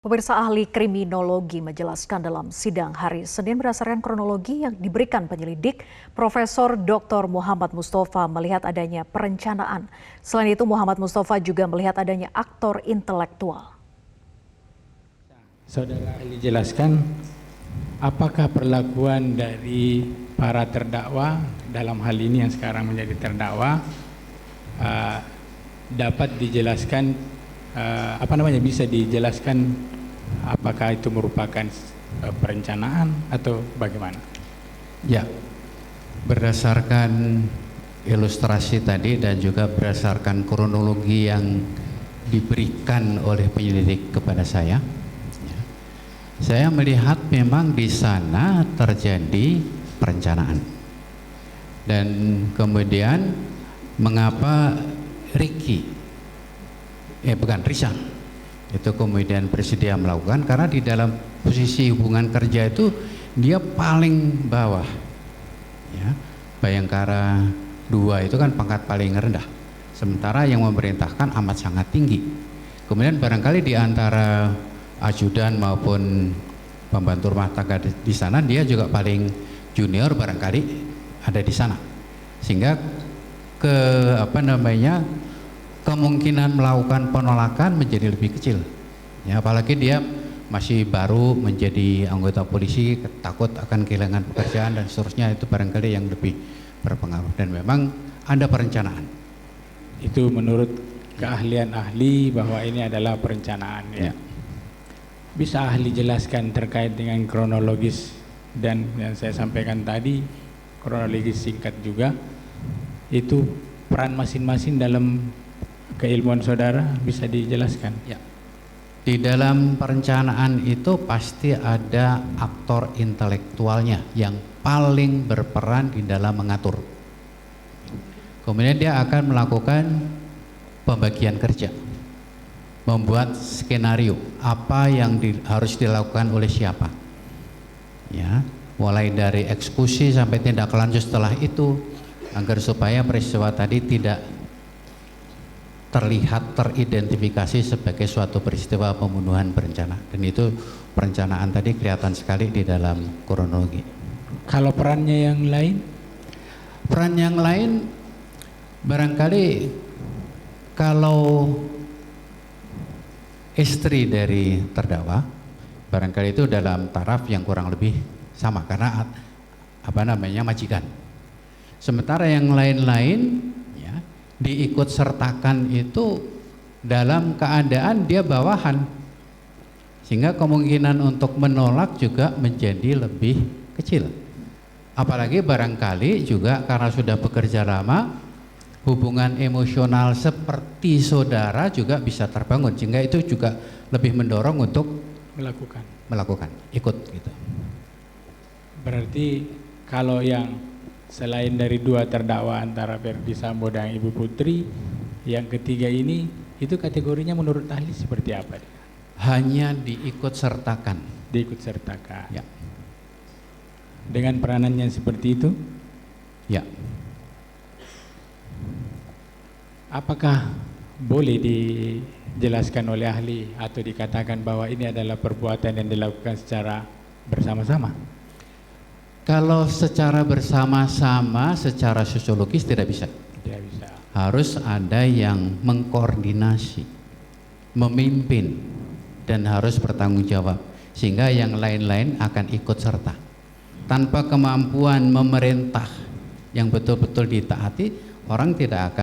Pemirsa ahli kriminologi menjelaskan dalam sidang hari Senin berdasarkan kronologi yang diberikan penyelidik, Profesor Dr. Muhammad Mustafa melihat adanya perencanaan. Selain itu, Muhammad Mustafa juga melihat adanya aktor intelektual. Saudara ahli jelaskan, apakah perlakuan dari para terdakwa dalam hal ini yang sekarang menjadi terdakwa dapat dijelaskan, bisa dijelaskan apakah itu merupakan perencanaan atau bagaimana? Ya, berdasarkan ilustrasi tadi dan juga berdasarkan kronologi yang diberikan oleh penyelidik kepada saya melihat memang di sana terjadi perencanaan. Dan kemudian mengapa Rizal itu kemudian bersedia melakukan, karena di dalam posisi hubungan kerja itu dia paling bawah ya. Bayangkara 2 itu kan pangkat paling rendah, sementara yang memerintahkan amat sangat tinggi. Kemudian barangkali di antara ajudan maupun pembantu rumah tangga di sana dia juga paling junior barangkali ada di sana, sehingga kemungkinan melakukan penolakan menjadi lebih kecil ya, apalagi dia masih baru menjadi anggota polisi, takut akan kehilangan pekerjaan dan seterusnya, itu barangkali yang lebih berpengaruh. Dan memang ada perencanaan. Itu menurut keahlian ahli bahwa ini adalah perencanaan ya. Bisa ahli jelaskan terkait dengan kronologis dan yang saya sampaikan tadi, kronologis singkat juga, itu peran masing-masing dalam keilmuan saudara bisa dijelaskan? Ya. Di dalam perencanaan itu pasti ada aktor intelektualnya yang paling berperan di dalam mengatur. Kemudian dia akan melakukan pembagian kerja, membuat skenario apa yang harus dilakukan oleh siapa. Ya, mulai dari eksekusi sampai tindak lanjut setelah itu, agar supaya peristiwa tadi tidak terlihat teridentifikasi sebagai suatu peristiwa pembunuhan berencana. Dan itu perencanaan tadi kelihatan sekali di dalam kronologi. Kalau perannya yang lain? Peran yang lain barangkali kalau istri dari terdakwa barangkali itu dalam taraf yang kurang lebih sama, karena majikan. Sementara yang lain-lain diikut sertakan itu dalam keadaan dia bawahan, sehingga kemungkinan untuk menolak juga menjadi lebih kecil. Apalagi barangkali juga karena sudah bekerja lama, hubungan emosional seperti saudara juga bisa terbangun, sehingga itu juga lebih mendorong untuk melakukan ikut gitu. Berarti kalau yang selain dari 2 terdakwa antara Verdi Sambo dan Ibu Putri, yang ketiga ini itu kategorinya menurut ahli seperti apa? Hanya diikut sertakan. Diikut sertakan. Ya. Dengan peranannya seperti itu? Ya. Apakah boleh dijelaskan oleh ahli atau dikatakan bahwa ini adalah perbuatan yang dilakukan secara bersama-sama? Kalau secara bersama-sama, secara sosiologis tidak bisa. Tidak bisa. Harus ada yang mengkoordinasi, memimpin, dan harus bertanggung jawab, sehingga yang lain-lain akan ikut serta. Tanpa kemampuan memerintah yang betul-betul ditaati, orang tidak akan